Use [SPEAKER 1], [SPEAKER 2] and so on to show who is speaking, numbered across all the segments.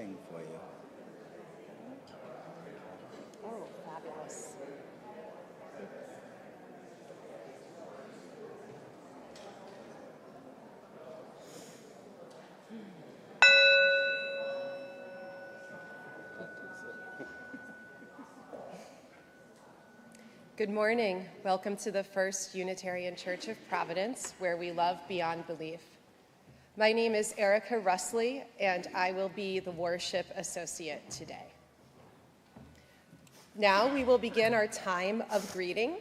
[SPEAKER 1] thing for you.
[SPEAKER 2] Oh, fabulous. Good morning. Welcome to the First Unitarian Church of Providence, where we love beyond belief. My name is Erica Russley, and I will be the worship associate today. Now we will begin our time of greeting.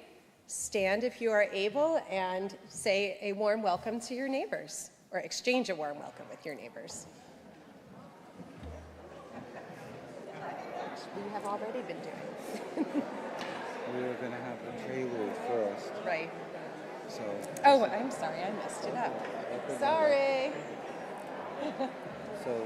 [SPEAKER 2] Stand if you are able and say a warm welcome to your neighbors, or exchange a warm welcome with your neighbors. Which we have already been doing.
[SPEAKER 1] We were going to have the prelude first.
[SPEAKER 2] Right.
[SPEAKER 1] So.
[SPEAKER 2] Oh, I'm sorry, I messed it up. Sorry.
[SPEAKER 1] So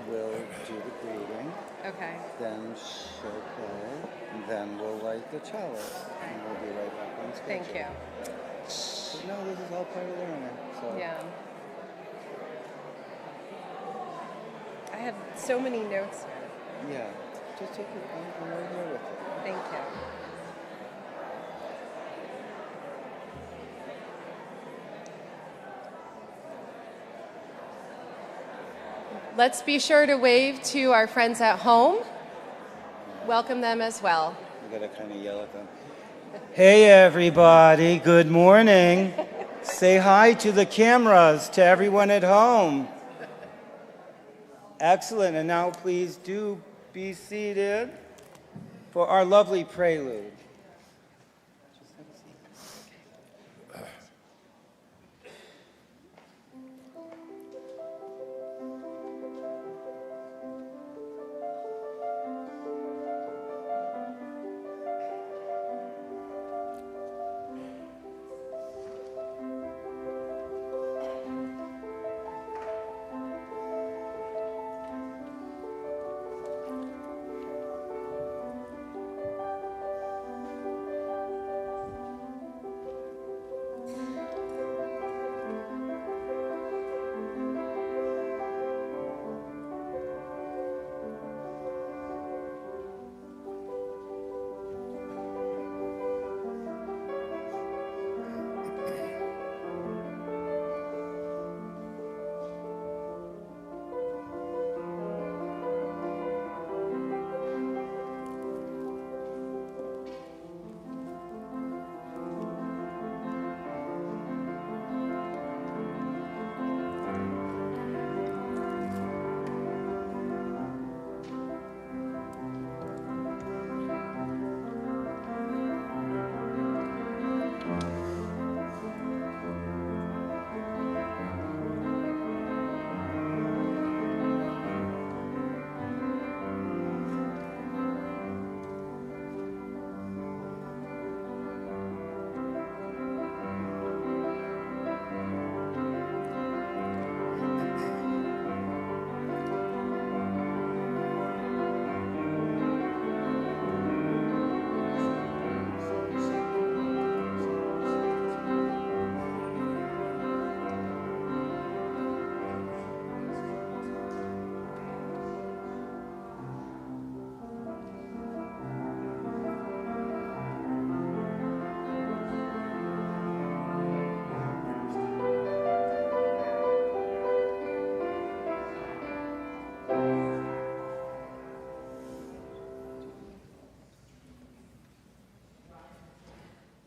[SPEAKER 1] we'll do the greeting.
[SPEAKER 2] Okay.
[SPEAKER 1] Then she'll play, and then we'll light the chalice, and we'll be right back on schedule.
[SPEAKER 2] Thank you.
[SPEAKER 1] But no, this is all part of learning. So.
[SPEAKER 2] Yeah. I have so many notes here.
[SPEAKER 1] Yeah. Just take it. I'm right here with you.
[SPEAKER 2] Thank you. Let's be sure to wave to our friends at home. Welcome them as well.
[SPEAKER 1] You gotta kind of yell at them.
[SPEAKER 3] Hey everybody, good morning. Say hi to the cameras, to everyone at home. Excellent, and now please do be seated for our lovely prelude.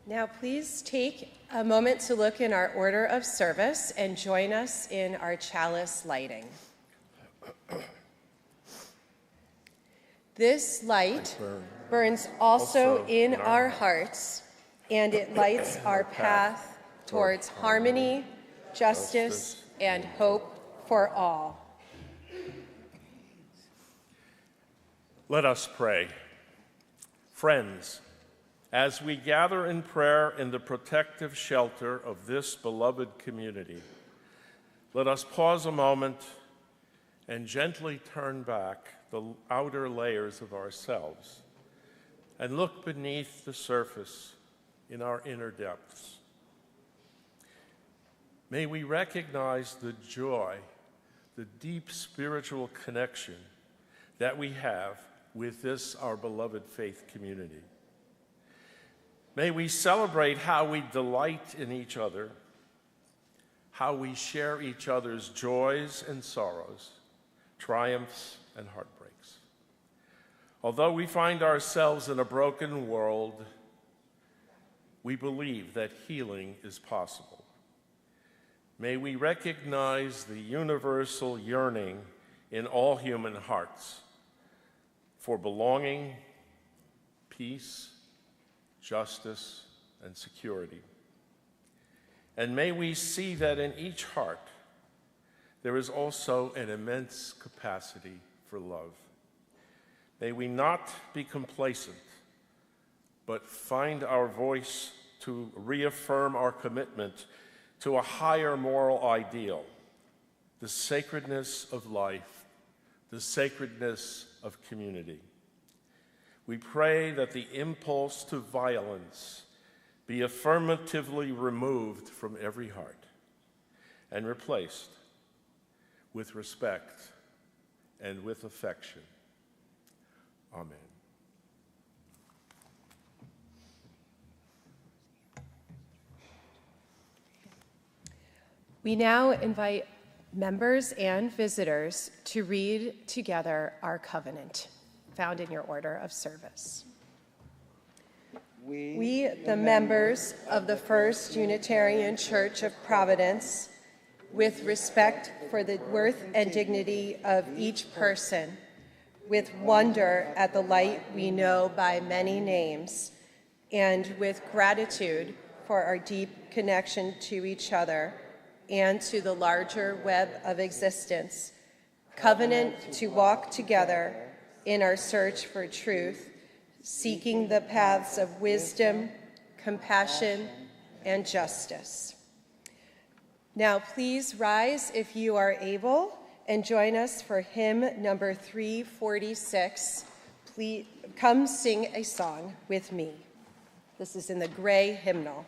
[SPEAKER 2] Now please take a moment to look in our order of service and join us in our chalice lighting. This light burns also in our hearts, and it lights our path towards harmony, justice, and hope for all.
[SPEAKER 4] Let us pray. Friends, as we gather in prayer in the protective shelter of this beloved community, let us pause a moment and gently turn back the outer layers of ourselves and look beneath the surface in our inner depths. May we recognize the joy the deep spiritual connection that we have with this, our beloved faith community. May we celebrate how we delight in each other, how we share each other's joys and sorrows, triumphs and heartbreaks. Although we find ourselves in a broken world, we believe that healing is possible. May we recognize the universal yearning in all human hearts for belonging, peace, justice, and security. And may we see that in each heart there is also an immense capacity for love. May we not be complacent, but find our voice to reaffirm our commitment to a higher moral ideal, the sacredness of life, the sacredness of community. We pray that the impulse to violence be affirmatively removed from every heart and replaced with respect and with affection. Amen.
[SPEAKER 2] We now invite members and visitors to read together our covenant, found in your order of service. We, the members of the First Unitarian Church of Providence, with respect for the worth and dignity of each person, with wonder at the light we know by many names, and with gratitude for our deep connection to each other and to the larger web of existence, covenant to walk together in our search for truth, seeking the paths of wisdom, compassion, and justice. Now please rise if you are able and join us for hymn number 346. Please come sing a song with me. This is in the gray hymnal.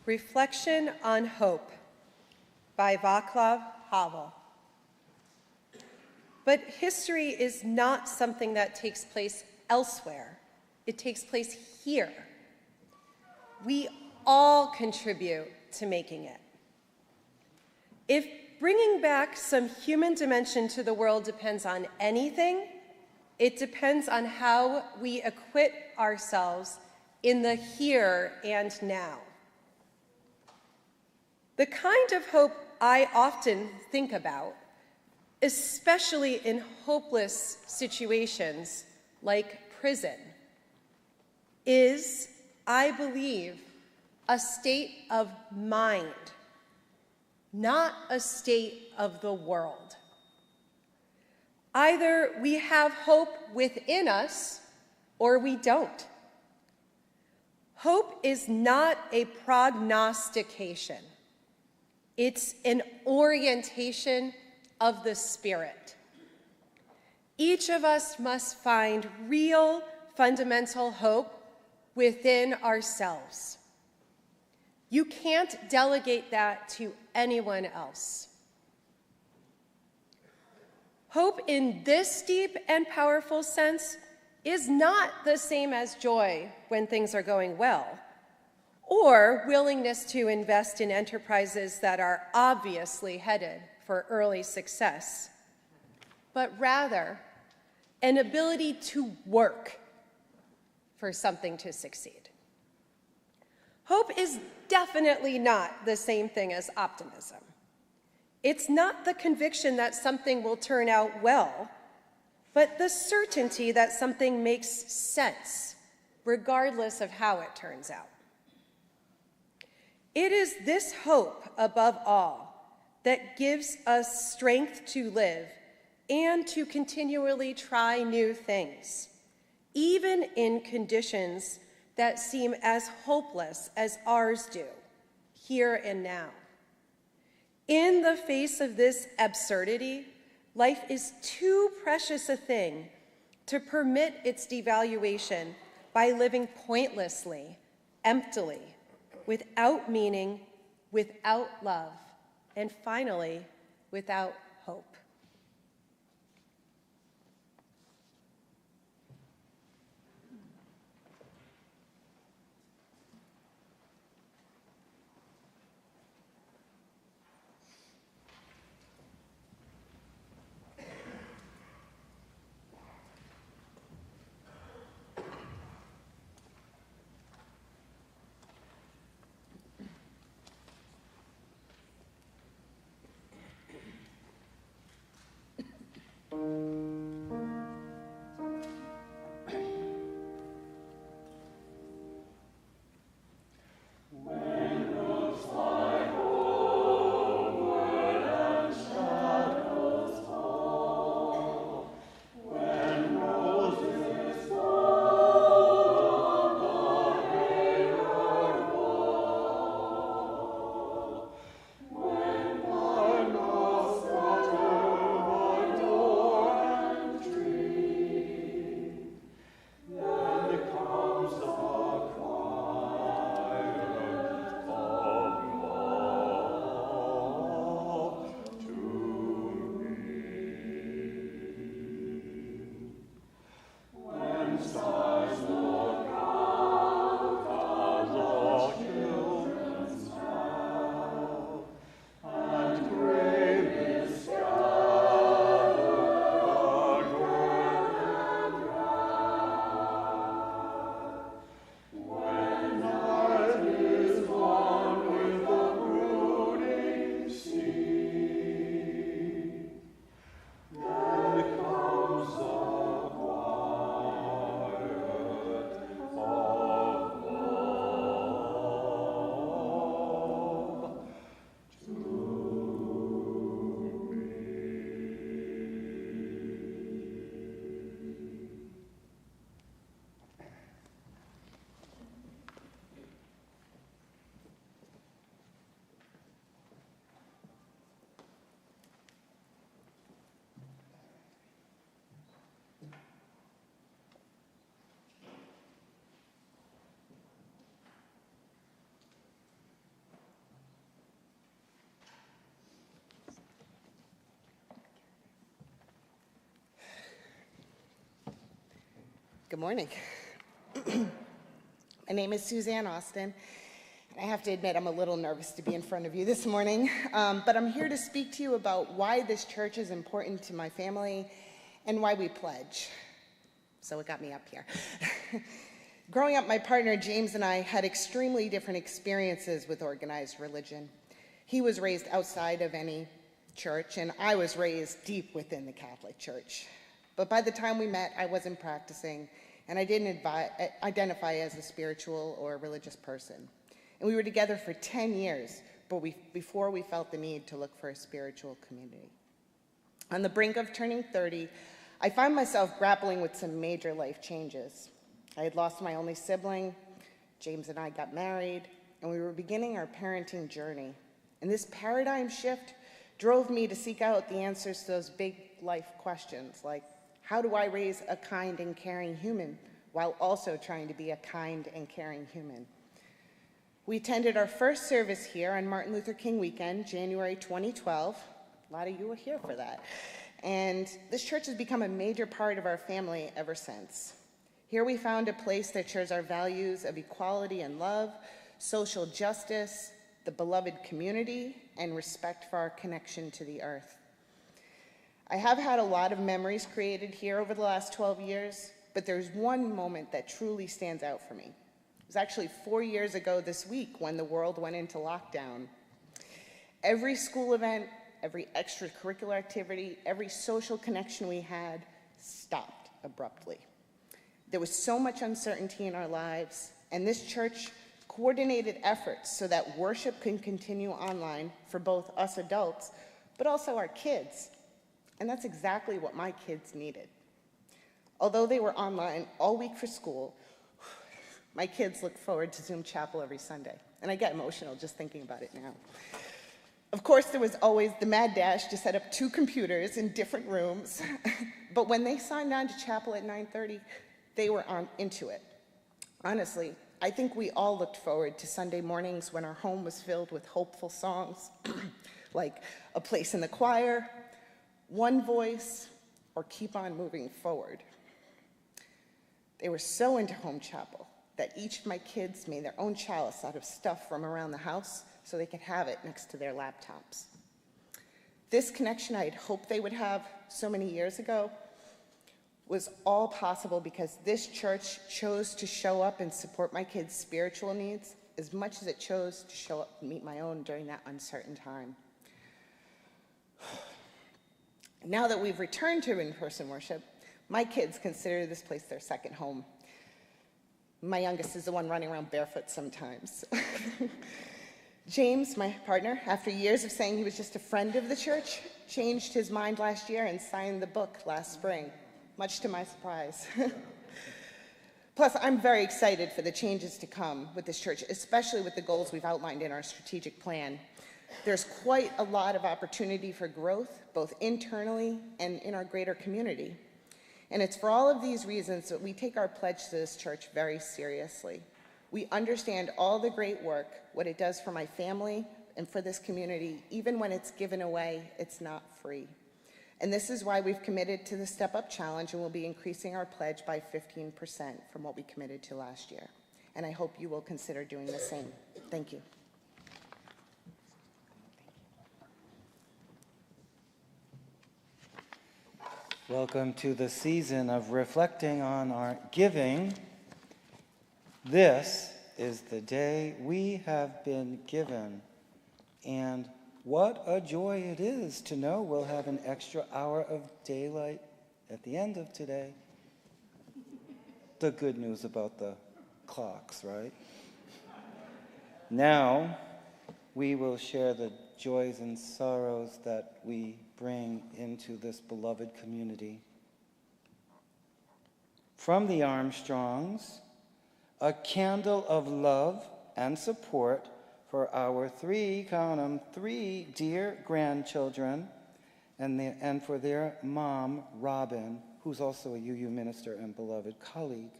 [SPEAKER 2] Reflection on Hope by Václav Havel. But history is not something that takes place elsewhere. It takes place here. We all contribute to making it. If bringing back some human dimension to the world depends on anything, it depends on how we acquit ourselves in the here and now. The kind of hope I often think about, especially in hopeless situations like prison, is, I believe, a state of mind, not a state of the world. Either we have hope within us or we don't. Hope is not a prognostication. It's an orientation of the spirit. Each of us must find real fundamental hope within ourselves. You can't delegate that to anyone else. Hope in this deep and powerful sense is not the same as joy when things are going well, or willingness to invest in enterprises that are obviously headed for early success, but rather an ability to work for something to succeed. Hope is definitely not the same thing as optimism. It's not the conviction that something will turn out well, but the certainty that something makes sense, regardless of how it turns out. It is this hope, above all, that gives us strength to live and to continually try new things, even in conditions that seem as hopeless as ours do, here and now. In the face of this absurdity, life is too precious a thing to permit its devaluation by living pointlessly, emptily, without meaning, without love, and finally, without hope.
[SPEAKER 5] Good morning. My name is Suzanne Austin. I have to admit I'm a little nervous to be in front of you this morning, but I'm here to speak to you about why this church is important to my family and why we pledge. So it got me up here. Growing up, my partner James and I had extremely different experiences with organized religion. He was raised outside of any church, and I was raised deep within the Catholic Church. But by the time we met, I wasn't practicing, and I didn't identify as a spiritual or religious person. And we were together for 10 years before we felt the need to look for a spiritual community. On the brink of turning 30, I found myself grappling with some major life changes. I had lost my only sibling, James and I got married, and we were beginning our parenting journey. And this paradigm shift drove me to seek out the answers to those big life questions, like, how do I raise a kind and caring human while also trying to be a kind and caring human? We attended our first service here on Martin Luther King weekend, January 2012. A lot of you were here for that. And this church has become a major part of our family ever since. Here we found a place that shares our values of equality and love, social justice, the beloved community, and respect for our connection to the earth. I have had a lot of memories created here over the last 12 years, but there's one moment that truly stands out for me. It was actually 4 years ago this week when the world went into lockdown. Every school event, every extracurricular activity, every social connection we had stopped abruptly. There was so much uncertainty in our lives, and this church coordinated efforts so that worship can continue online for both us adults, but also our kids. And that's exactly what my kids needed. Although they were online all week for school, my kids look forward to Zoom Chapel every Sunday. And I get emotional just thinking about it now. Of course, there was always the mad dash to set up 2 computers in different rooms. But when they signed on to chapel at 9:30, they were into it. Honestly, I think we all looked forward to Sunday mornings when our home was filled with hopeful songs, like A Place in the Choir, One Voice, or Keep on Moving Forward. They were so into home chapel that each of my kids made their own chalice out of stuff from around the house so they could have it next to their laptops. This connection I had hoped they would have so many years ago was all possible because this church chose to show up and support my kids' spiritual needs as much as it chose to show up and meet my own during that uncertain time. Now that we've returned to in-person worship, my kids consider this place their second home. My youngest is the one running around barefoot sometimes. James, my partner, after years of saying he was just a friend of the church, changed his mind last year and signed the book last spring, much to my surprise. Plus, I'm very excited for the changes to come with this church, especially with the goals we've outlined in our strategic plan. There's quite a lot of opportunity for growth, both internally and in our greater community. And it's for all of these reasons that we take our pledge to this church very seriously. We understand all the great work, what it does for my family and for this community. Even when it's given away, it's not free. And this is why we've committed to the Step Up Challenge, and we'll be increasing our pledge by 15% from what we committed to last year. And I hope you will consider doing the same. Thank you.
[SPEAKER 3] Welcome to the season of reflecting on our giving. This is the day we have been given, and what a joy it is to know we'll have an extra hour of daylight at the end of today. The good news about the clocks, right? Now, we will share the joys and sorrows that we bring into this beloved community. From the Armstrongs, a candle of love and support for our 3 dear grandchildren and for their mom, Robin, who's also a UU minister and beloved colleague,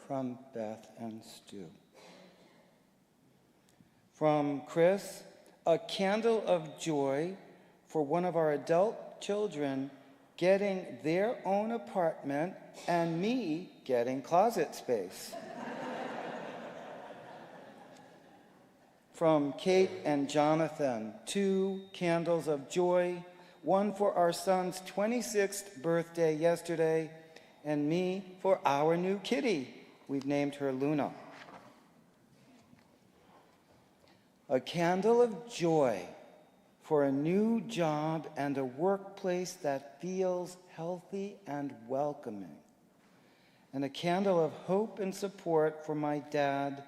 [SPEAKER 3] from Beth and Stu. From Chris, a candle of joy for one of our adult children, getting their own apartment and me getting closet space. From Kate and Jonathan, 2 candles of joy, one for our son's 26th birthday yesterday, and me for our new kitty. We've named her Luna. A candle of joy for a new job and a workplace that feels healthy and welcoming. And a candle of hope and support for my dad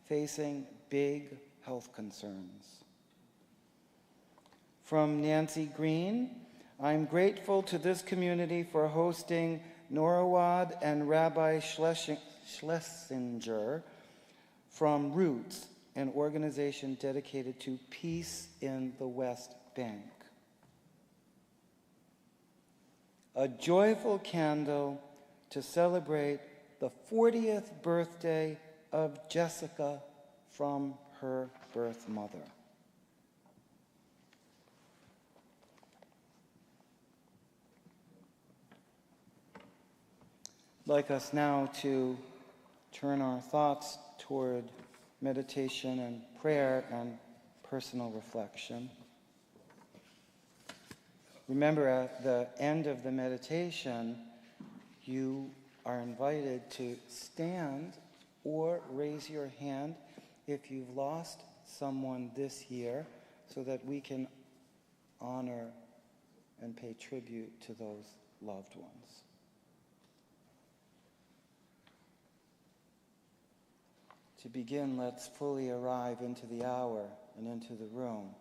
[SPEAKER 3] facing big health concerns. From Nancy Green, I'm grateful to this community for hosting Norwad and Rabbi Schlesinger from Roots, an organization dedicated to peace in the West Bank. A joyful candle to celebrate the 40th birthday of Jessica from her birth mother. I'd like us now to turn our thoughts toward meditation and prayer and personal reflection. Remember, at the end of the meditation, you are invited to stand or raise your hand if you've lost someone this year, so that we can honor and pay tribute to those loved ones. To begin, let's fully arrive into the hour and into the room.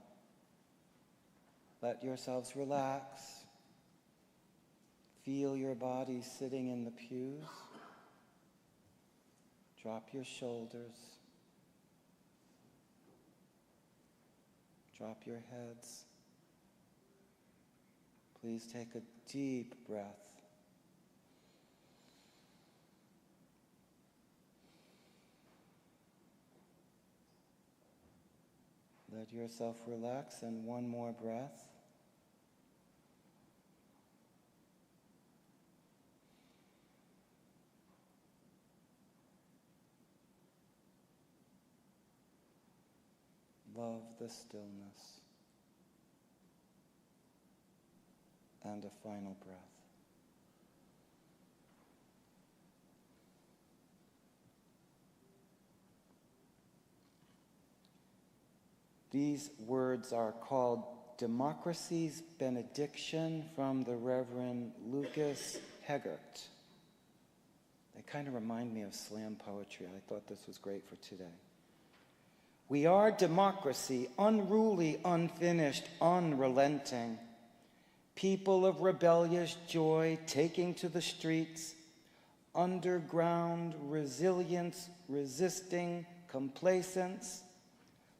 [SPEAKER 3] Let yourselves relax. Feel your body sitting in the pews. Drop your shoulders. Drop your heads. Please take a deep breath. Let yourself relax, and one more breath. Love the stillness. And a final breath. These words are called Democracy's Benediction from the Reverend Lucas Hegart. They kind of remind me of slam poetry. I thought this was great for today. We are democracy, unruly, unfinished, unrelenting. People of rebellious joy taking to the streets, underground resilience, resisting complacence,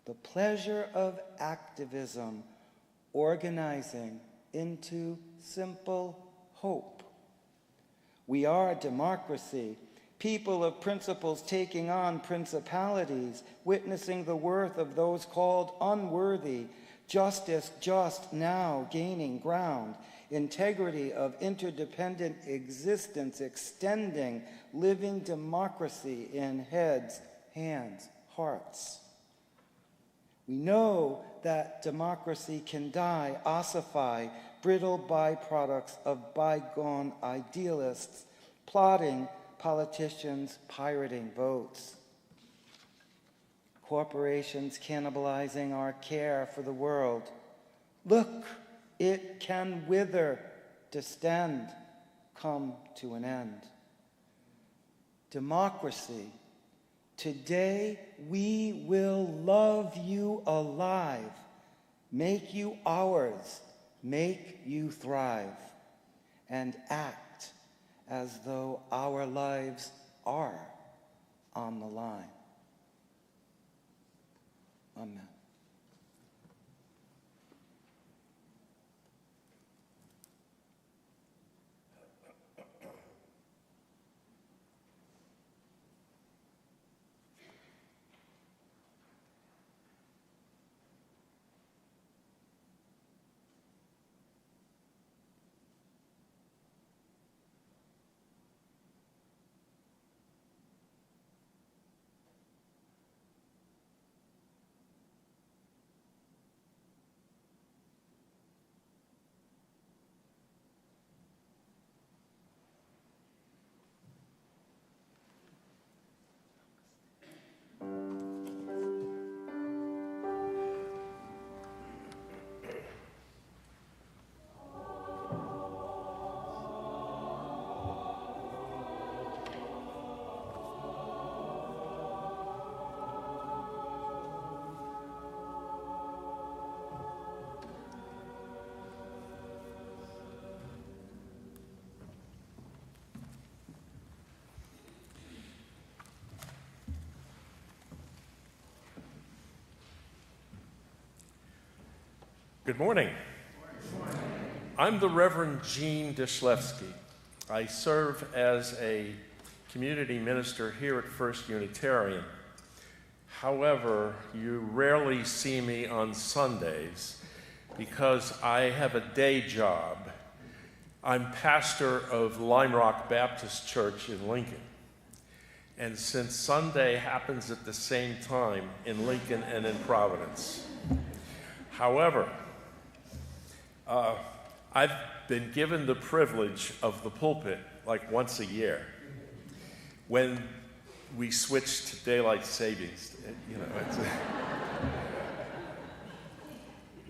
[SPEAKER 3] the pleasure of activism, organizing into simple hope. We are democracy, people of principles taking on principalities, witnessing the worth of those called unworthy, justice just now gaining ground, integrity of interdependent existence extending, living democracy in heads, hands, hearts. We know that democracy can die, ossify, brittle byproducts of bygone idealists, plotting, politicians pirating votes, corporations cannibalizing our care for the world. Look, it can wither, distend, come to an end. Democracy. Today we will love you alive, make you ours, make you thrive, and act as though our lives are on the line. Amen.
[SPEAKER 4] Good morning. I'm the Reverend Gene Dishlevsky. I serve as a community minister here at First Unitarian. However, you rarely see me on Sundays because I have a day job. I'm pastor of Lime Rock Baptist Church in Lincoln. And since Sunday happens at the same time in Lincoln and in Providence. However, I've been given the privilege of the pulpit like once a year when we switch to daylight savings.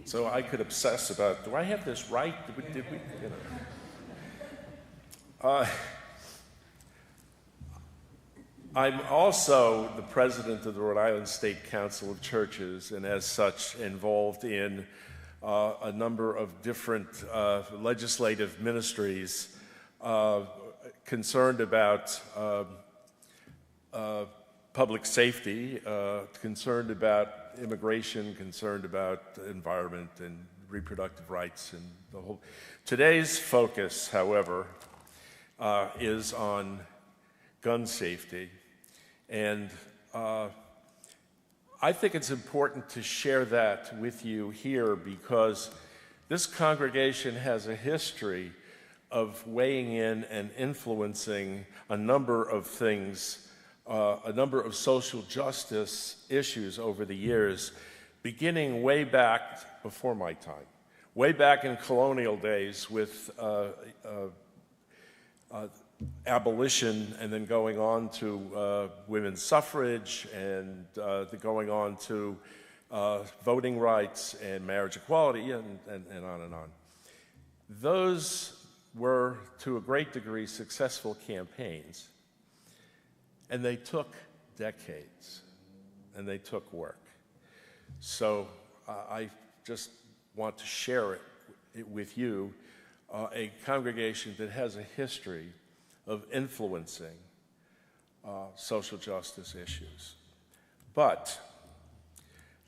[SPEAKER 4] So I could obsess about, do I have this right? Did we I'm also the president of the Rhode Island State Council of Churches, and as such involved in a number of different legislative ministries concerned about public safety, concerned about immigration, concerned about environment and reproductive rights and the whole. Today's focus, however, is on gun safety. And I think it's important to share that with you here because this congregation has a history of weighing in and influencing a number of things, a number of social justice issues over the years, beginning way back before my time, way back in colonial days with abolition, and then going on to women's suffrage, and going on to voting rights and marriage equality, and on and on. Those were, to a great degree, successful campaigns, and they took decades, and they took work. So I just want to share it with you, a congregation that has a history of influencing social justice issues. But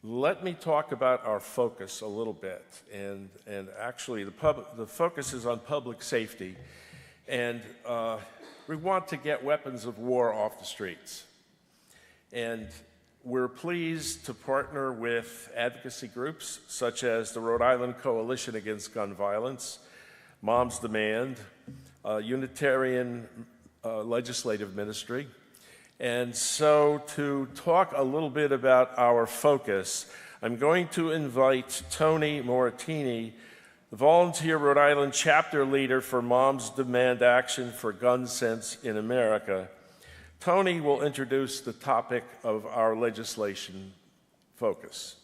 [SPEAKER 4] let me talk about our focus a little bit. And actually, the focus is on public safety. And we want to get weapons of war off the streets. And we're pleased to partner with advocacy groups such as the Rhode Island Coalition Against Gun Violence, Mom's Demand, Unitarian Legislative Ministry. And so to talk a little bit about our focus, I'm going to invite Tony Moratini, the volunteer Rhode Island chapter leader for Mom's Demand Action for Gun Sense in America. Tony will introduce the topic of our legislation focus.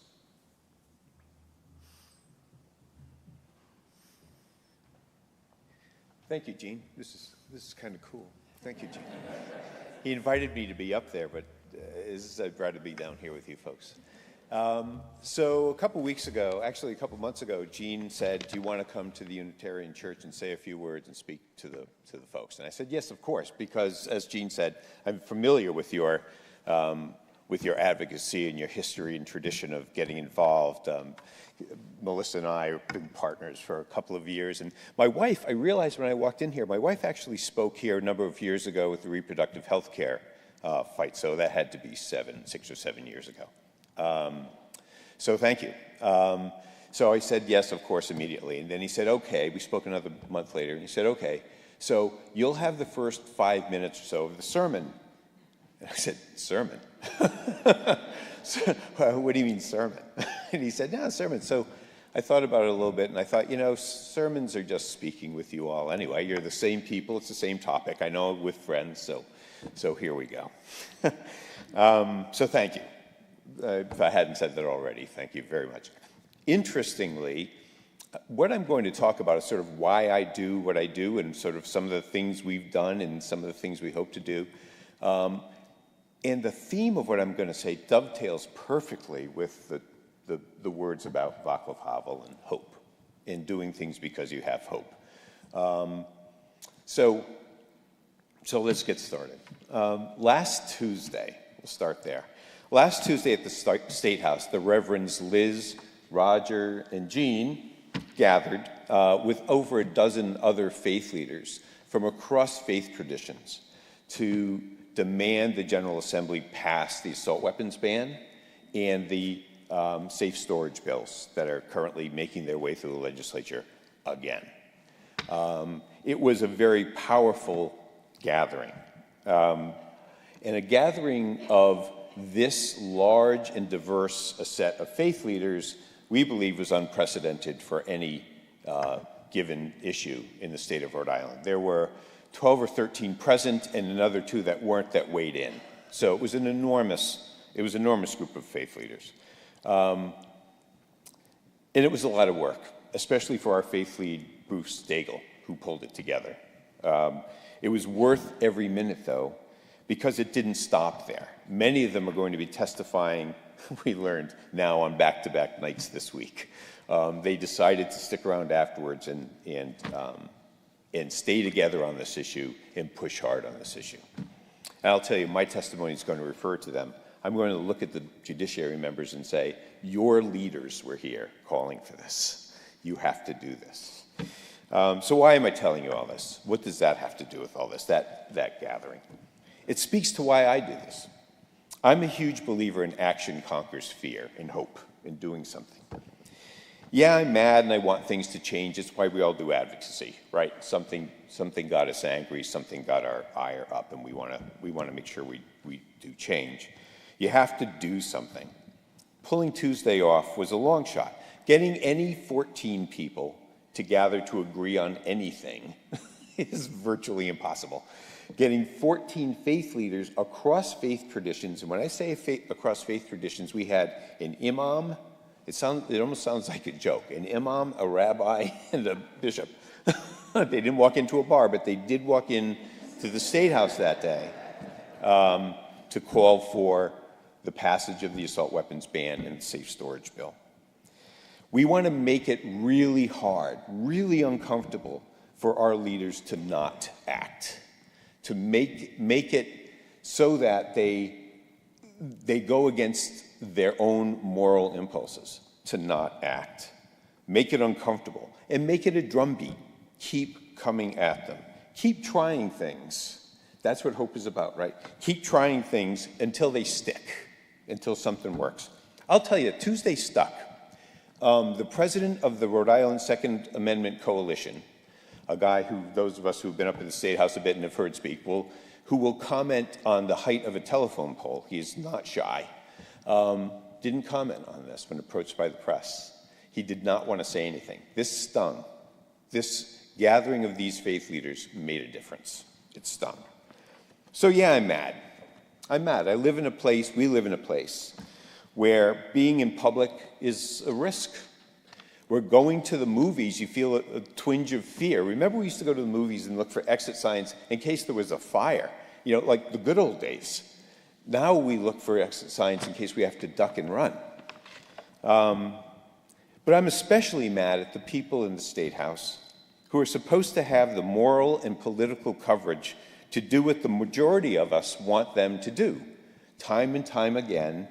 [SPEAKER 6] Thank you, Gene. This is kind of cool. Thank you, Gene. He invited me to be up there, but I'd rather be down here with you folks. So a couple weeks ago, actually a couple months ago, Gene said, "Do you want to come to the Unitarian Church and say a few words and speak to the folks?" And I said, "Yes, of course," because as Gene said, I'm familiar with your advocacy and your history and tradition of getting involved. Melissa and I have been partners for a couple of years. And my wife, I realized when I walked in here, my wife actually spoke here a number of years ago with the reproductive health care fight. So that had to be 6 or 7 years ago. So thank you. So I said yes, of course, immediately. And then he said, okay. We spoke another month later. And he said, okay, so you'll have the first 5 minutes or so of the sermon. And I said, sermon? What do you mean sermon? And he said, no, sermon. So I thought about it a little bit, and I thought, sermons are just speaking with you all anyway. You're the same people. It's the same topic. I know with friends, so here we go. So thank you. If I hadn't said that already, thank you very much. Interestingly, what I'm going to talk about is sort of why I do what I do and sort of some of the things we've done and some of the things we hope to do. And the theme of what I'm going to say dovetails perfectly with the words about Václav Havel and hope, and doing things because you have hope. So let's get started. Last Tuesday, we'll start there. Last Tuesday at the State House, the Reverends Liz, Roger and Jean gathered with over a dozen other faith leaders from across faith traditions to demand the General Assembly pass the assault weapons ban and the safe storage bills that are currently making their way through the legislature again. It was a very powerful gathering. And a gathering of this large and diverse a set of faith leaders, we believe, was unprecedented for any given issue in the state of Rhode Island. There were 12 or 13 present and another 2 that weren't that weighed in. So it was an enormous group of faith leaders. And it was a lot of work, especially for our faith lead, Bruce Daigle, who pulled it together. It was worth every minute, though, because it didn't stop there. Many of them are going to be testifying, we learned now, on back-to-back nights this week. They decided to stick around afterwards and stay together on this issue and push hard on this issue. And I'll tell you, my testimony is going to refer to them. I'm going to look at the judiciary members and say, your leaders were here calling for this. You have to do this. So why am I telling you all this? What does that have to do with all this, that gathering? It speaks to why I do this. I'm a huge believer in action conquers fear and hope in doing something. Yeah, I'm mad and I want things to change. It's why we all do advocacy, right? Something got us angry, something got our ire up, and we want to make sure we do change. You have to do something. Pulling Tuesday off was a long shot. Getting any 14 people to gather to agree on anything is virtually impossible. Getting 14 faith leaders across faith traditions, and when I say across faith traditions, we had an imam. It almost sounds like a joke. An imam, a rabbi, and a bishop. They didn't walk into a bar, but they did walk in to the State House that day to call for the passage of the assault weapons ban and safe storage bill. We want to make it really hard, really uncomfortable for our leaders to not act, to make it so that they go against their own moral impulses, to not act. Make it uncomfortable, and make it a drumbeat. Keep coming at them. Keep trying things. That's what hope is about, right? Keep trying things until they stick, until something works. I'll tell you, Tuesday stuck. The president of the Rhode Island Second Amendment Coalition, a guy who those of us who've been up in the State House a bit and have heard speak, who will comment on the height of a telephone pole. He is not shy. Didn't comment on this when approached by the press. He did not want to say anything. This stung. This gathering of these faith leaders made a difference. It stung. So yeah, I'm mad. I'm mad. We live in a place where being in public is a risk. We're going to the movies, you feel a twinge of fear. Remember we used to go to the movies and look for exit signs in case there was a fire, like the good old days. Now we look for exit signs in case we have to duck and run. But I'm especially mad at the people in the State House who are supposed to have the moral and political coverage to do what the majority of us want them to do. Time and time again,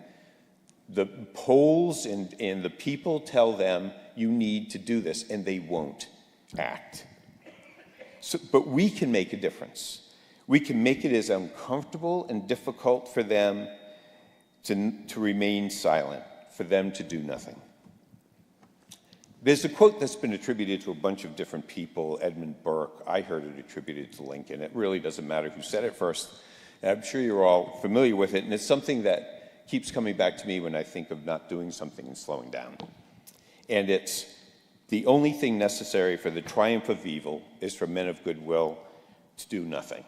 [SPEAKER 6] the polls and the people tell them, you need to do this, and they won't act. But we can make a difference. We can make it as uncomfortable and difficult for them to remain silent, for them to do nothing. There's a quote that's been attributed to a bunch of different people, Edmund Burke. I heard it attributed to Lincoln. It really doesn't matter who said it first. And I'm sure you're all familiar with it, and it's something that keeps coming back to me when I think of not doing something and slowing down. And it's, the only thing necessary for the triumph of evil is for men of goodwill to do nothing.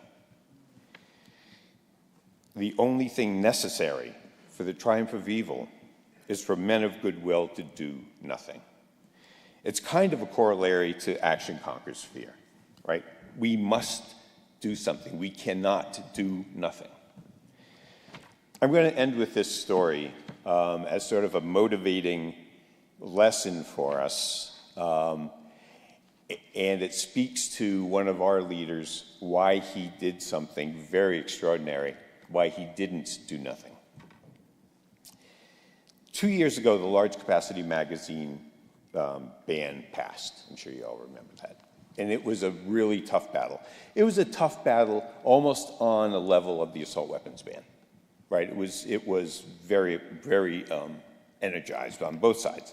[SPEAKER 6] The only thing necessary for the triumph of evil is for men of goodwill to do nothing. It's kind of a corollary to action conquers fear, right? We must do something. We cannot do nothing. I'm going to end with this story as sort of a motivating lesson for us. And it speaks to one of our leaders, why he did something very extraordinary, why he didn't do nothing. 2 years ago, the large capacity magazine ban passed. I'm sure you all remember that. And it was a really tough battle. It was a tough battle almost on a level of the assault weapons ban, right? It was very, very energized on both sides.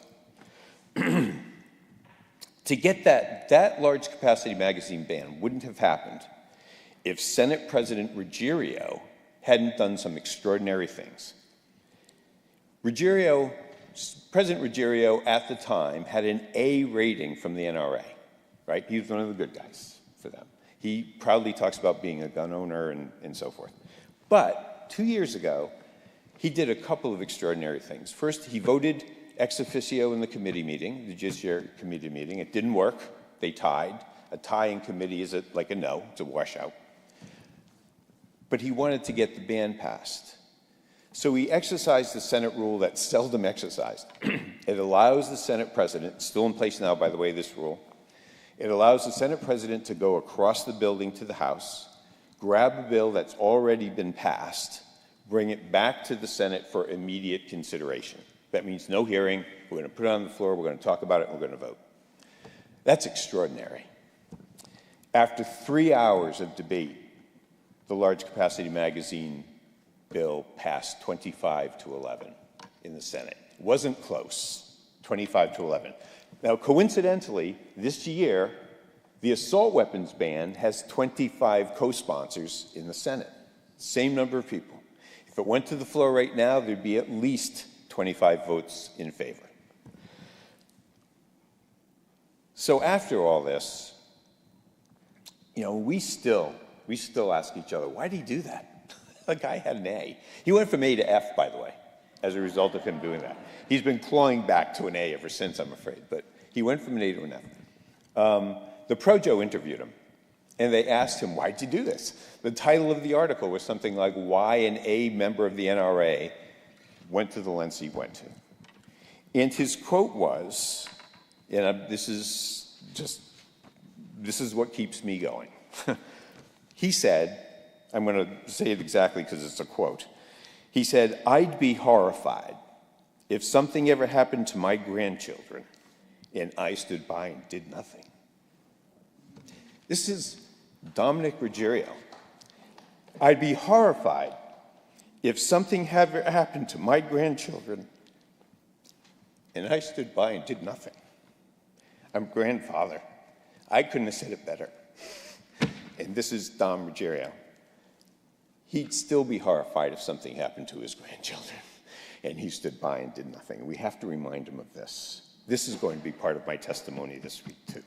[SPEAKER 6] To get that large capacity magazine ban wouldn't have happened if Senate President Ruggiero hadn't done some extraordinary things. President Ruggiero at the time had an A rating from the NRA, right? He was one of the good guys for them. He proudly talks about being a gun owner and so forth. But 2 years ago, he did a couple of extraordinary things. First, he voted ex officio in the committee meeting, the Judiciary Committee meeting. It didn't work. They tied. A tie in committee is like a no. It's a washout. But he wanted to get the ban passed. So he exercised the Senate rule that's seldom exercised. It allows the Senate president, still in place now, by the way, this rule, it allows the Senate president to go across the building to the House, grab a bill that's already been passed, bring it back to the Senate for immediate consideration. That means no hearing. We're going to put it on the floor. We're going to talk about it. And we're going to vote. That's extraordinary. After 3 hours of debate, the large capacity magazine bill passed 25-11 in the Senate. It wasn't close, 25-11. Now, coincidentally, this year, the assault weapons ban has 25 co-sponsors in the Senate. Same number of people. If it went to the floor right now, there'd be at least 25 votes in favor. So after all this, we still ask each other, why did he do that? The guy had an A. He went from A to F, by the way, as a result of him doing that. He's been clawing back to an A ever since, I'm afraid, but he went from an A to an F. The Projo interviewed him, and they asked him, why'd you do this? The title of the article was something like, why an A member of the NRA went to the lengths he went to. And his quote was, and this is what keeps me going. He said, I'm going to say it exactly because it's a quote. He said, I'd be horrified if something ever happened to my grandchildren and I stood by and did nothing. This is Dominic Ruggiero. I'd be horrified if something ever happened to my grandchildren and I stood by and did nothing. I'm grandfather. I couldn't have said it better. And this is Dom Ruggiero. He'd still be horrified if something happened to his grandchildren and he stood by and did nothing. We have to remind him of this. This is going to be part of my testimony this week, too.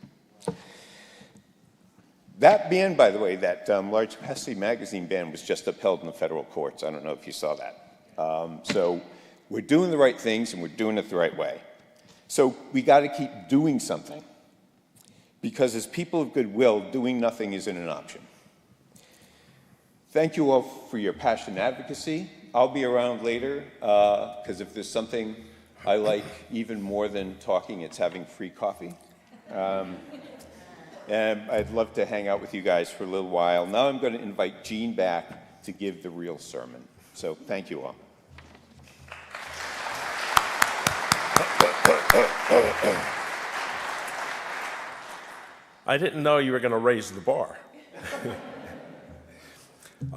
[SPEAKER 6] That ban, by the way, that large capacity magazine ban was just upheld in the federal courts. I don't know if you saw that. So we're doing the right things and we're doing it the right way. So we got to keep doing something because as people of goodwill, doing nothing isn't an option. Thank you all for your passion and advocacy. I'll be around later because if there's something I like even more than talking, it's having free coffee. And I'd love to hang out with you guys for a little while. Now I'm going to invite Jean back to give the real sermon. So thank you all.
[SPEAKER 4] I didn't know you were going to raise the bar.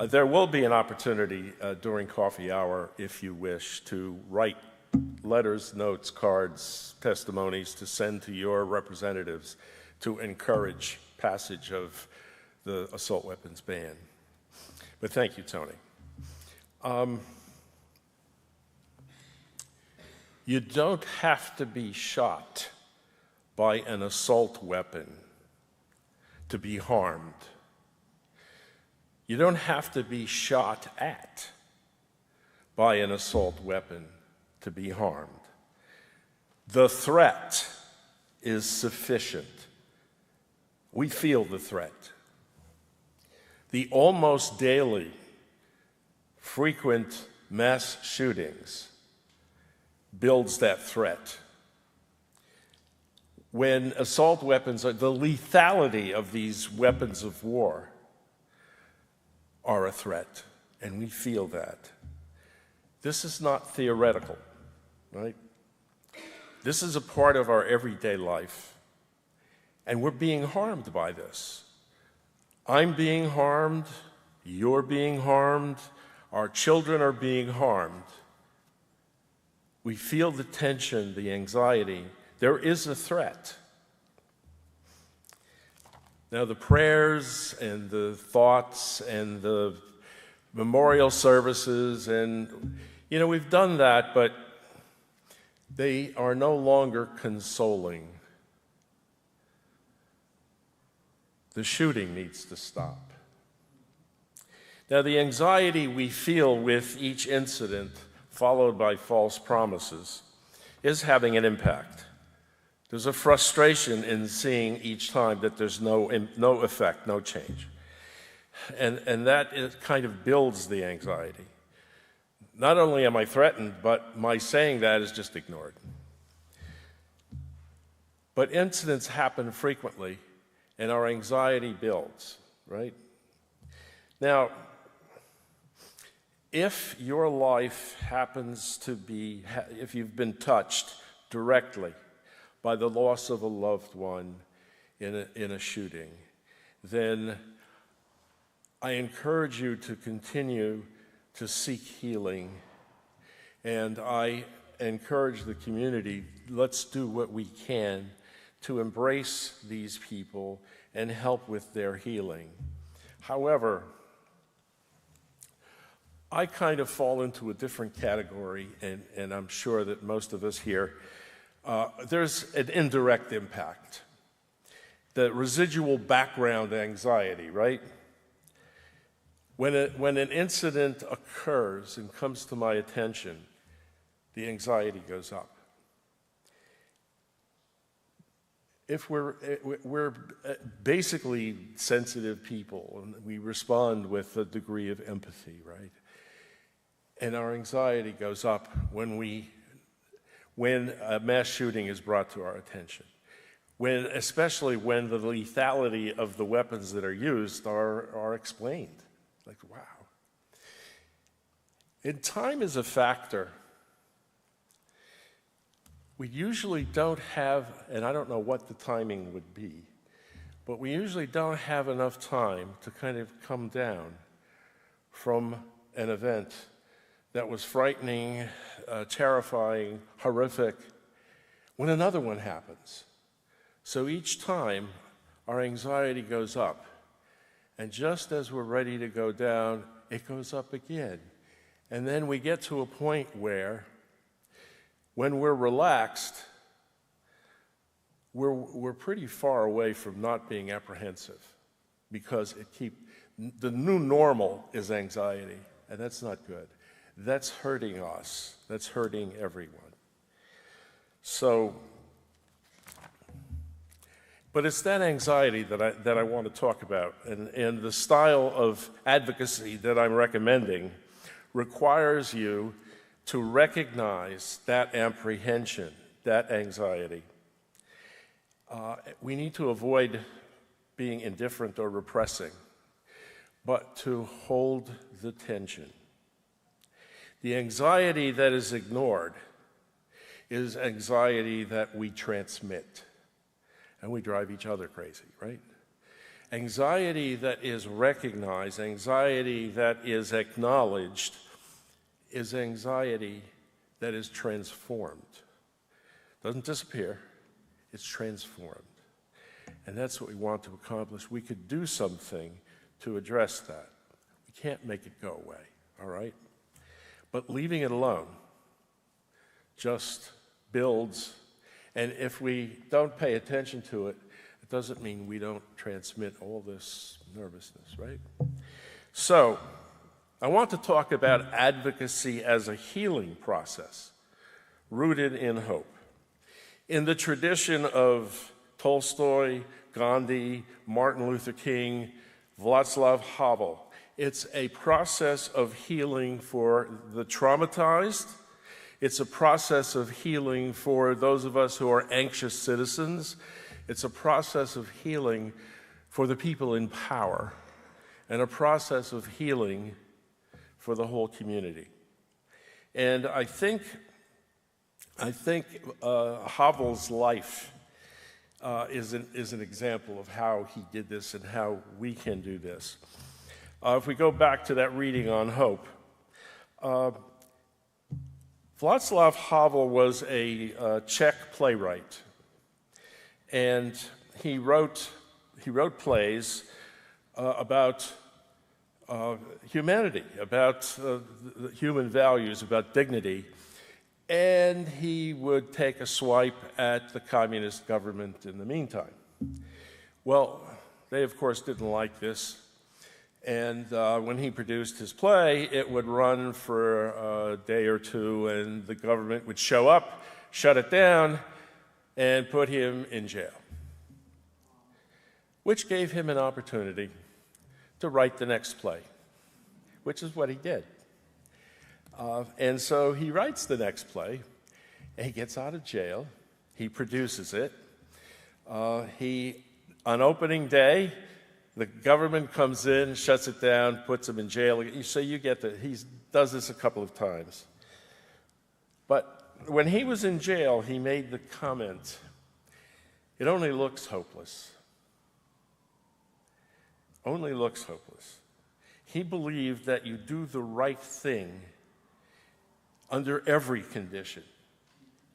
[SPEAKER 4] There will be an opportunity during coffee hour, if you wish, to write letters, notes, cards, testimonies to send to your representatives to encourage passage of the assault weapons ban. But thank you, Tony. You don't have to be shot by an assault weapon to be harmed. You don't have to be shot at by an assault weapon to be harmed. The threat is sufficient. We feel the threat. The almost daily frequent mass shootings builds that threat. When assault weapons, the lethality of these weapons of war are a threat, and we feel that. This is not theoretical. right? This is a part of our everyday life, and we're being harmed by this. I'm being harmed, you're being harmed, our children are being harmed. We feel the tension, the anxiety. There is a threat. Now, the prayers and the thoughts and the memorial services, and, we've done that, but they are no longer consoling. The shooting needs to stop. Now, the anxiety we feel with each incident, followed by false promises, is having an impact. There's a frustration in seeing each time that there's no effect, no change. And that kind of builds the anxiety. Not only am I threatened, but my saying that is just ignored. But incidents happen frequently, and our anxiety builds, right? Now, if your life happens to be, if you've been touched directly by the loss of a loved one in a shooting, then I encourage you to continue to seek healing. And I encourage the community, let's do what we can to embrace these people and help with their healing. However, I kind of fall into a different category, and I'm sure that most of us here, there's an indirect impact. The residual background anxiety, right? When an incident occurs and comes to my attention, the anxiety goes up. If we're basically sensitive people, and we respond with a degree of empathy, right? And our anxiety goes up when a mass shooting is brought to our attention. Especially when the lethality of the weapons that are used are explained. Like, wow. And time is a factor. We usually don't have, and I don't know what the timing would be, but we usually don't have enough time to kind of come down from an event that was frightening, terrifying, horrific, when another one happens. So each time, our anxiety goes up. And just as we're ready to go down, it goes up again. And then we get to a point where, when we're relaxed, we're pretty far away from not being apprehensive, because the new normal is anxiety, and that's not good. That's hurting us. That's hurting everyone. But it's that anxiety that I want to talk about, and the style of advocacy that I'm recommending requires you to recognize that apprehension, that anxiety. We need to avoid being indifferent or repressing, but to hold the tension. The anxiety that is ignored is anxiety that we transmit, and we drive each other crazy, right? Anxiety that is recognized, anxiety that is acknowledged, is anxiety that is transformed. Doesn't disappear, it's transformed. And that's what we want to accomplish. We could do something to address that. We can't make it go away, all right? But leaving it alone just builds, and if we don't pay attention to it, it doesn't mean we don't transmit all this nervousness, right? So, I want to talk about advocacy as a healing process, rooted in hope. In the tradition of Tolstoy, Gandhi, Martin Luther King, Václav Havel, it's a process of healing for the traumatized. It's a process of healing for those of us who are anxious citizens. It's a process of healing for the people in power, and a process of healing for the whole community. And I think I think Havel's life is an example of how he did this and how we can do this. If we go back to that reading on hope, Václav Havel was a Czech playwright, and he wrote plays about humanity, about human values, about dignity, and he would take a swipe at the communist government in the meantime. Well, they of course didn't like this, and when he produced his play, it would run for a day or two, and the government would show up, shut it down, and put him in jail, which gave him an opportunity to write the next play, which is what he did. And so he writes the next play, and he gets out of jail, he produces it. On opening day, the government comes in, shuts it down, puts him in jail. So you get that. He does this a couple of times. But when he was in jail, he made the comment, "It only looks hopeless." Only looks hopeless. He believed that you do the right thing under every condition.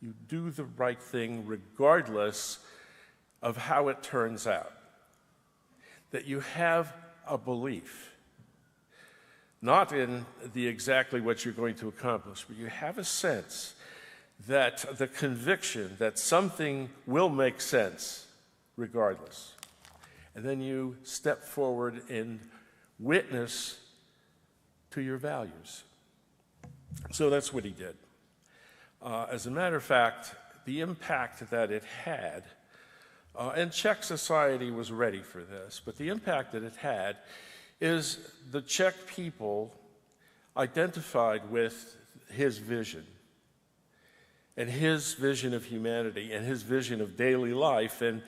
[SPEAKER 4] You do the right thing regardless of how it turns out. That you have a belief, not in the exactly what you're going to accomplish, but you have a sense that the conviction that something will make sense regardless. And then you step forward and witness to your values. So that's what he did. As a matter of fact, the impact that it had, and Czech society was ready for this, but the impact that it had is the Czech people identified with his vision, and his vision of humanity, and his vision of daily life, and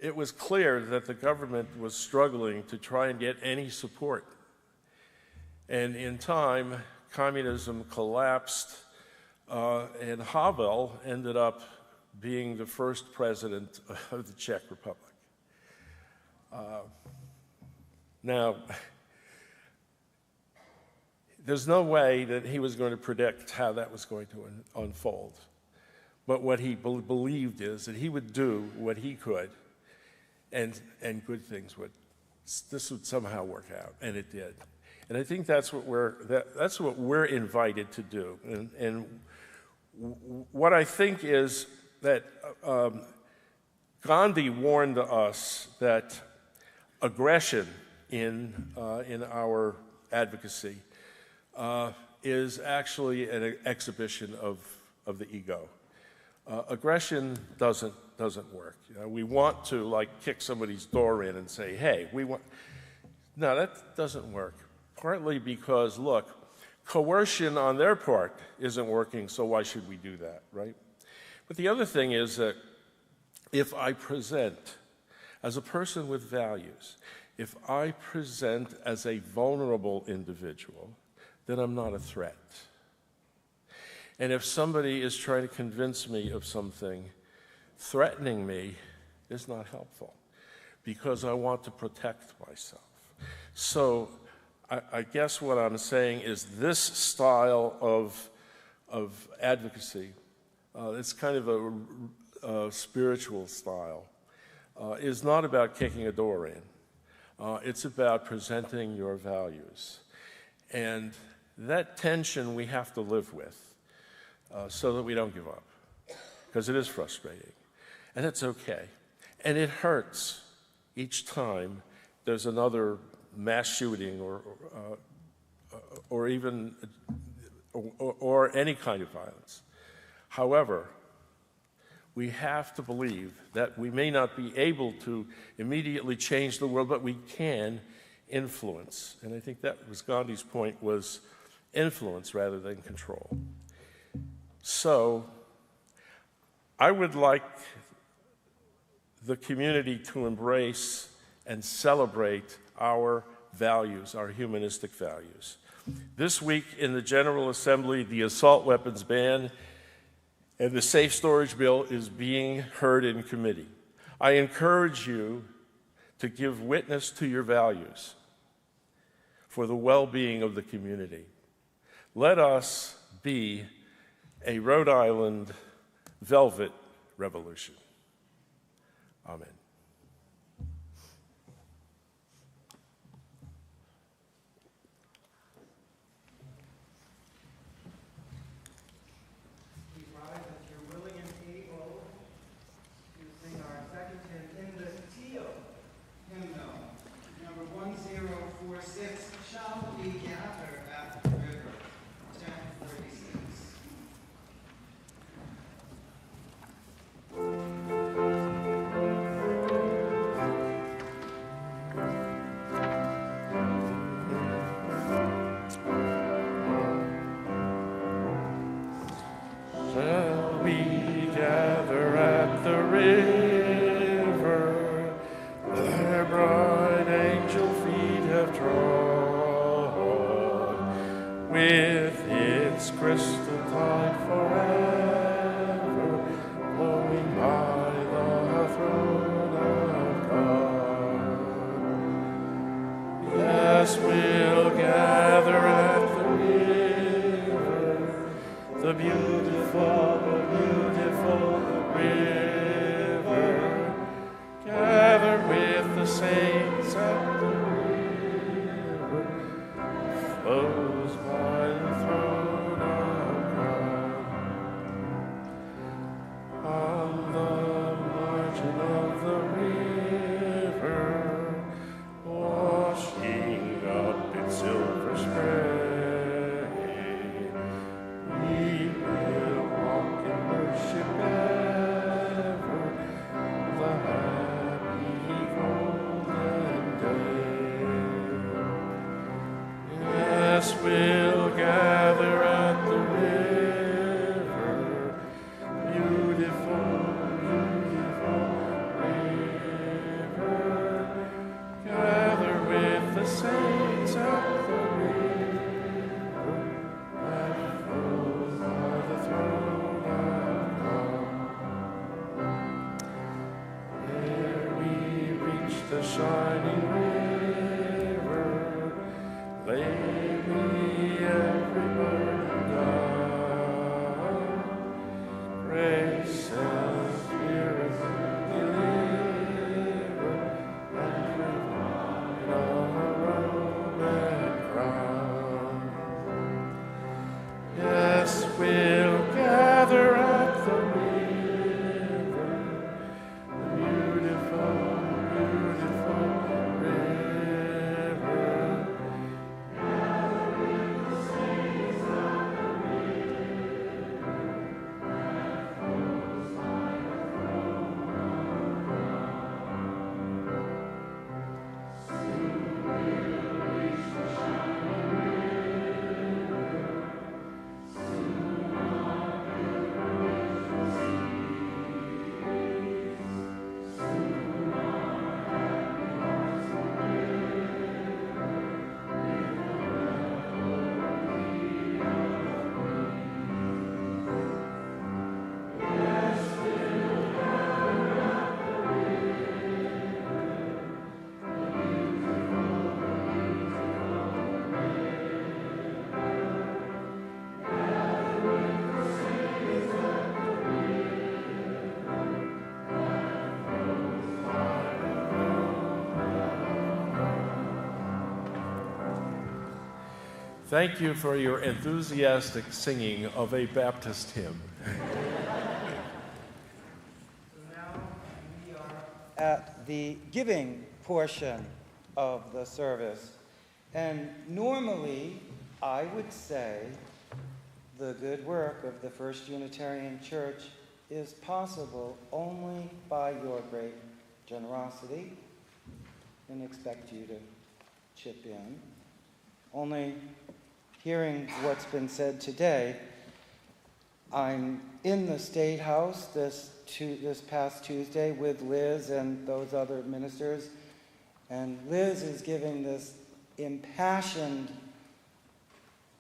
[SPEAKER 4] it was clear that the government was struggling to try and get any support. And in time, communism collapsed, and Havel ended up being the first president of the Czech Republic. Now, there's no way that he was going to predict how that was going to unfold. But what he believed is that he would do what he could, and good things this would somehow work out, and it did. And I think that's what we're invited to do. And what I think is that Gandhi warned us that aggression in our advocacy is actually an exhibition of the ego. Aggression doesn't work. We want to kick somebody's door in and say, "Hey, we want." No, that doesn't work. Partly because, look, coercion on their part isn't working, so why should we do that, right? But the other thing is that if I present as a person with values, if I present as a vulnerable individual, then I'm not a threat. And if somebody is trying to convince me of something, threatening me is not helpful because I want to protect myself. So I guess what I'm saying is this style of advocacy, it's kind of a spiritual style, is not about kicking a door in. It's about presenting your values. And that tension we have to live with so that we don't give up, because it is frustrating. And it's okay. And it hurts each time there's another mass shooting or even any kind of violence. However, we have to believe that we may not be able to immediately change the world, but we can influence. And I think that was Gandhi's point, was influence rather than control. So I would like the community to embrace and celebrate our values, our humanistic values. This week in the General Assembly, the assault weapons ban and the safe storage bill is being heard in committee. I encourage you to give witness to your values for the well-being of the community. Let us be a Rhode Island velvet revolution. Amen. Shall we gather at the river, where bright angel feet have trod, with its crystal tide forever flowing by the throne of God? Yes, we'll gather at the river, the beautiful river, gather with the saints at the river, flows by the throne of God. On the margin of the river, washing up its silver spray, we will walk in worship ever, the happy golden day. Yes, we'll gather at the river, beautiful, beautiful river, gather with the saints at the river, that flows by the throne of God. There we reach the shining river, lay we every burden down, grace and spirit deliver, and provide our robe and crown. Yes, we'll gather at the river, the beautiful, beautiful river. Gathering the saints at the river, that flows by the throne of God. Soon we'll reach the shining river, soon our pilgrimage cease, soon our happy hearts will Thank you for your enthusiastic singing of a Baptist hymn.
[SPEAKER 3] Now we are at the giving portion of the service. And normally, I would say the good work of the First Unitarian Church is possible only by your great generosity, and expect you to chip in. Only hearing what's been said today, I'm in the State House this past Tuesday with Liz and those other ministers, and Liz is giving this impassioned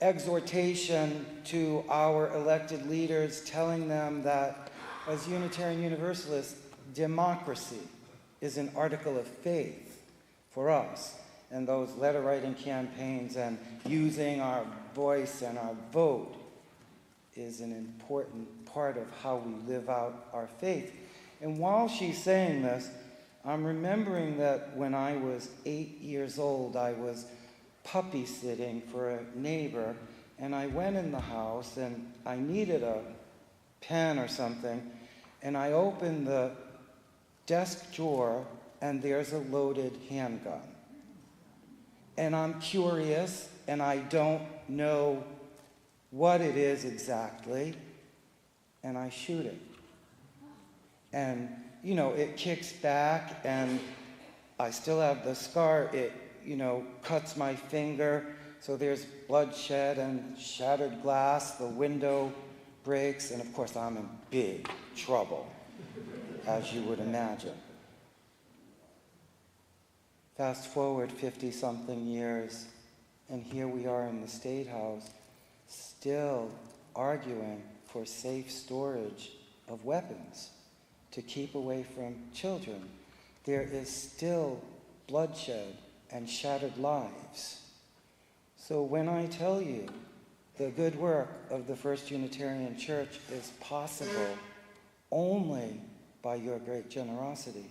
[SPEAKER 3] exhortation to our elected leaders, telling them that as Unitarian Universalists, democracy is an article of faith for us. And those letter writing campaigns and using our voice and our vote is an important part of how we live out our faith. And while she's saying this, I'm remembering that when I was 8 years old, I was puppy sitting for a neighbor, and I went in the house and I needed a pen or something, and I opened the desk drawer and there's a loaded handgun. And I'm curious and I don't know what it is exactly, and I shoot it. And, you know, it kicks back and I still have the scar. It, you know, cuts my finger, so there's bloodshed and shattered glass. The window breaks, and of course I'm in big trouble, as you would imagine. Fast forward 50-something years, and here we are in the State House, still arguing for safe storage of weapons to keep away from children. There is still bloodshed and shattered lives. So when I tell you the good work of the First Unitarian Church is possible only by your great generosity,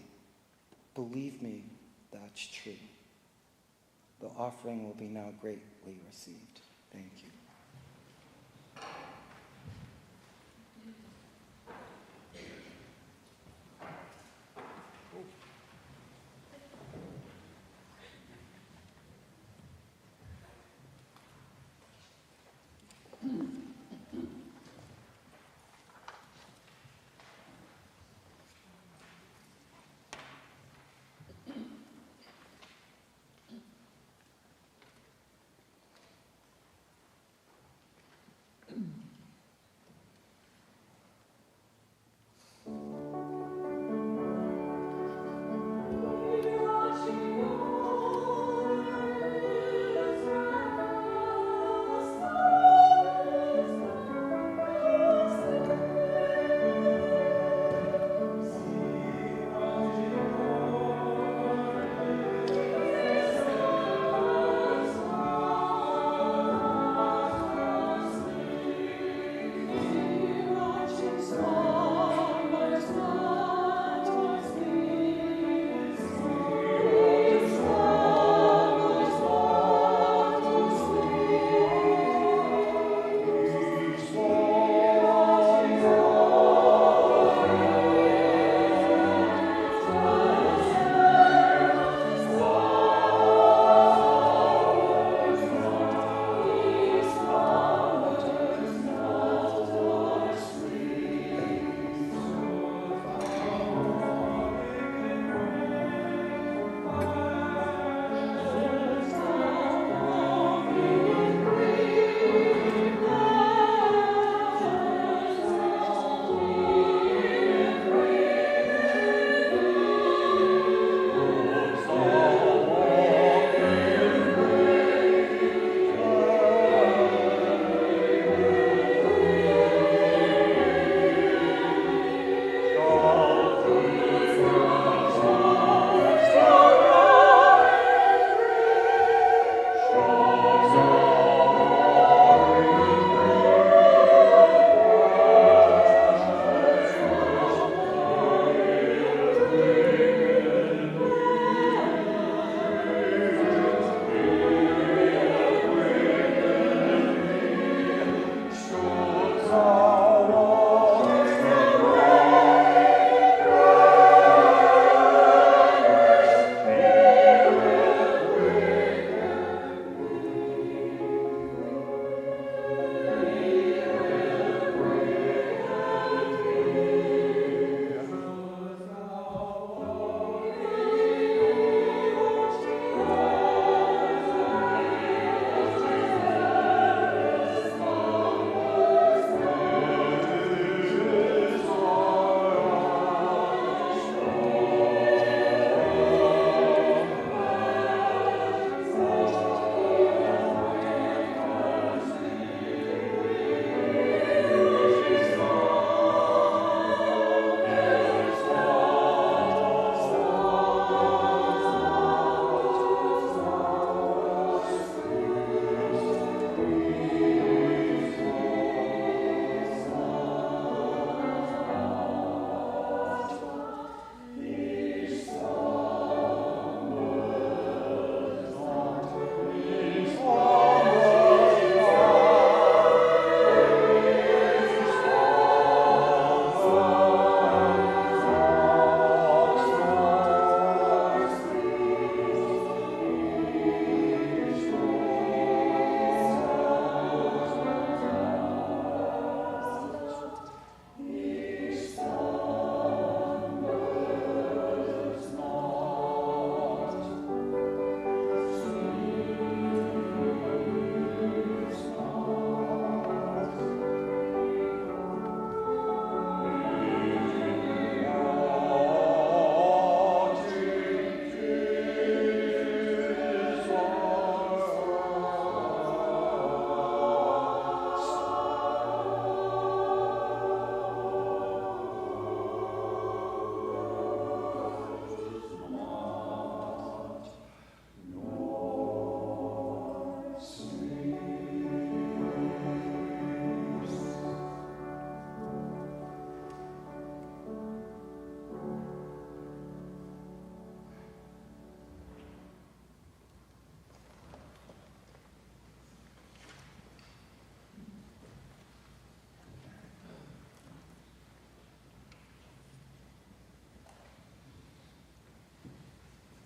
[SPEAKER 3] believe me, that's true. The offering will be now greatly received. Thank you.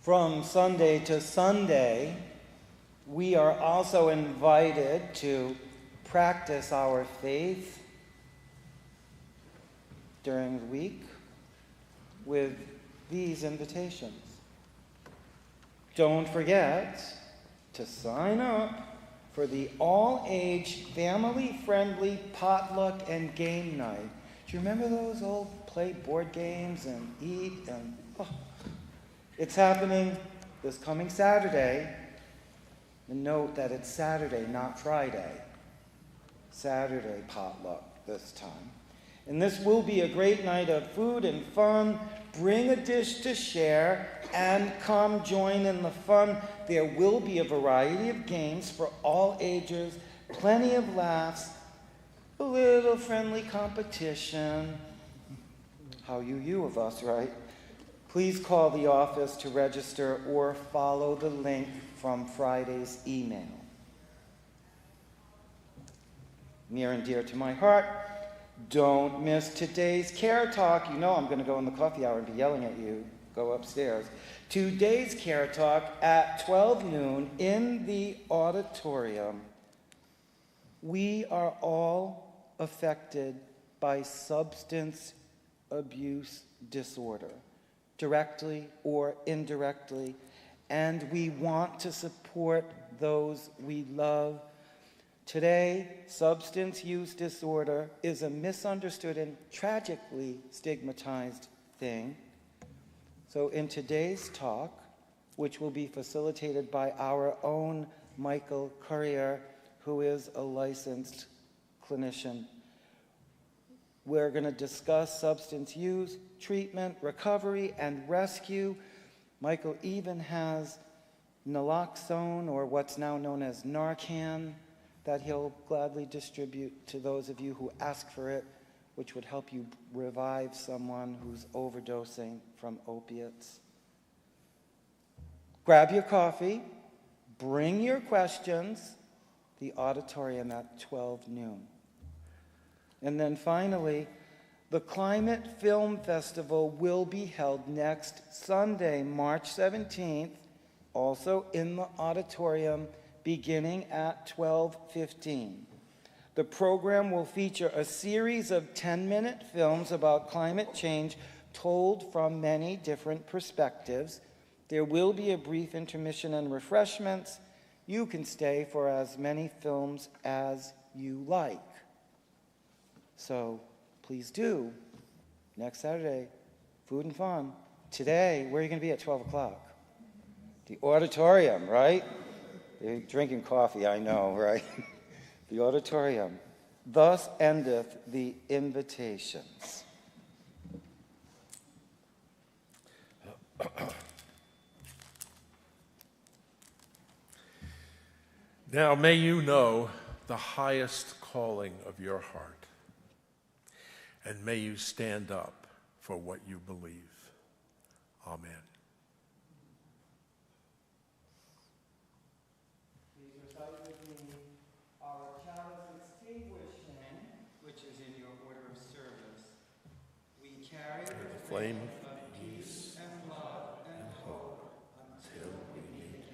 [SPEAKER 3] From Sunday to Sunday, we are also invited to practice our faith during the week with these invitations. Don't forget to sign up for the all-age, family-friendly potluck and game night. Do you remember those old play board games and eat and... Oh. It's happening this coming Saturday. And note that it's Saturday, not Friday. Saturday potluck this time. And this will be a great night of food and fun. Bring a dish to share and come join in the fun. There will be a variety of games for all ages, plenty of laughs, a little friendly competition. How you of us, right? Please call the office to register or follow the link from Friday's email. Near and dear to my heart, don't miss today's Care Talk. You know I'm going to go in the coffee hour and be yelling at you. Go upstairs. Today's Care Talk at 12 noon in the auditorium. We are all affected by substance abuse disorder, directly or indirectly, and we want to support those we love. Today, substance use disorder is a misunderstood and tragically stigmatized thing. So in today's talk, which will be facilitated by our own Michael Currier, who is a licensed clinician, we're going to discuss substance use, treatment, recovery, and rescue. Michael even has naloxone, or what's now known as Narcan, that he'll gladly distribute to those of you who ask for it, which would help you revive someone who's overdosing from opiates. Grab your coffee, bring your questions, the auditorium at 12 noon. And then finally, the Climate Film Festival will be held next Sunday, March 17th, also in the auditorium, beginning at 12:15. The program will feature a series of 10-minute films about climate change told from many different perspectives. There will be a brief intermission and refreshments. You can stay for as many films as you like. So please do. Next Saturday, food and fun. Today, where are you going to be at 12 o'clock? The auditorium, right? You're drinking coffee, I know, right? The auditorium. Thus endeth the invitations.
[SPEAKER 4] Now may you know the highest calling of your heart, and may you stand up for what you believe. Amen. Flame of peace and love and hope until we meet again.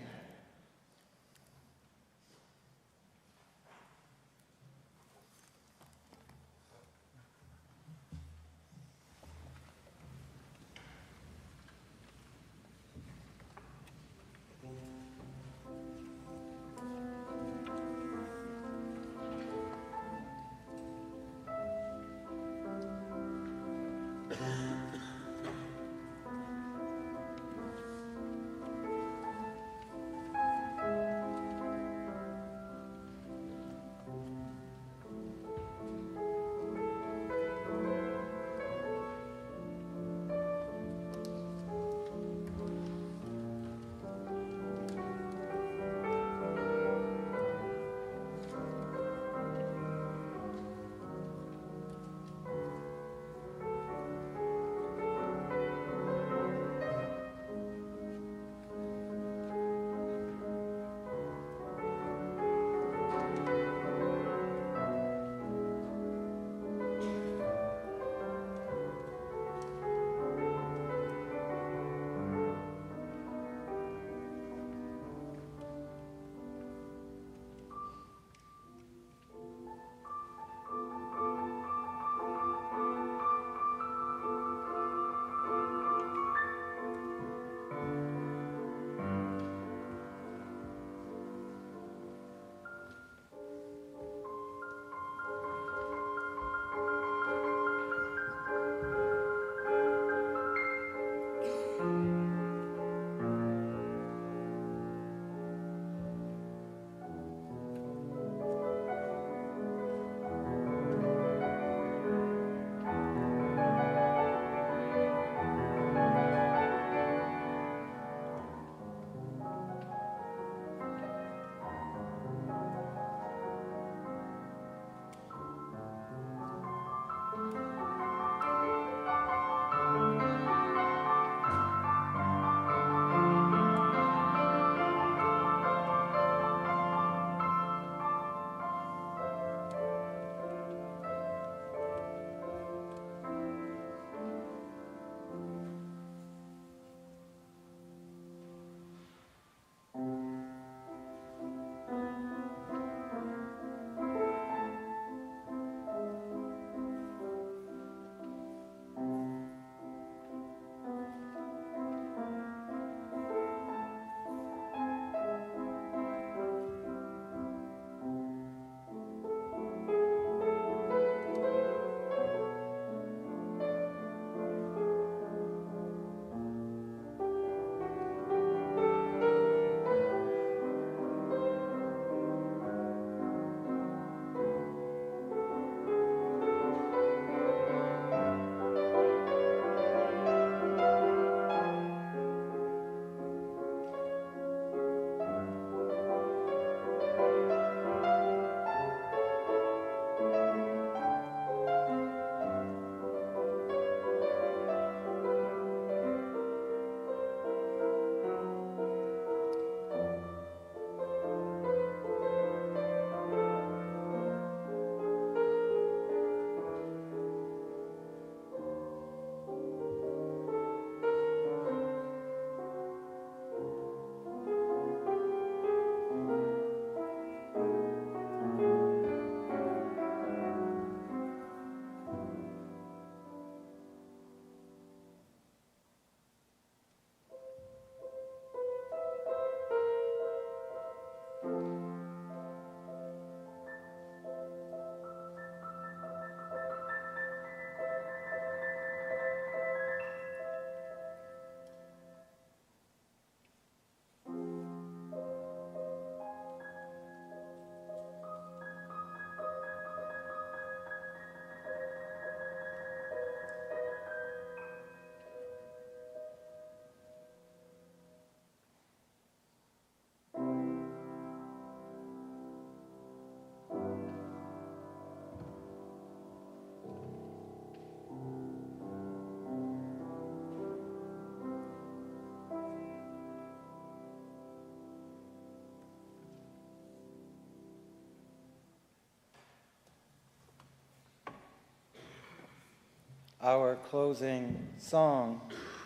[SPEAKER 3] Our closing song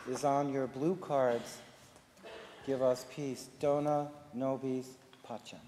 [SPEAKER 3] is on your blue cards. Give us peace. Dona nobis pacem.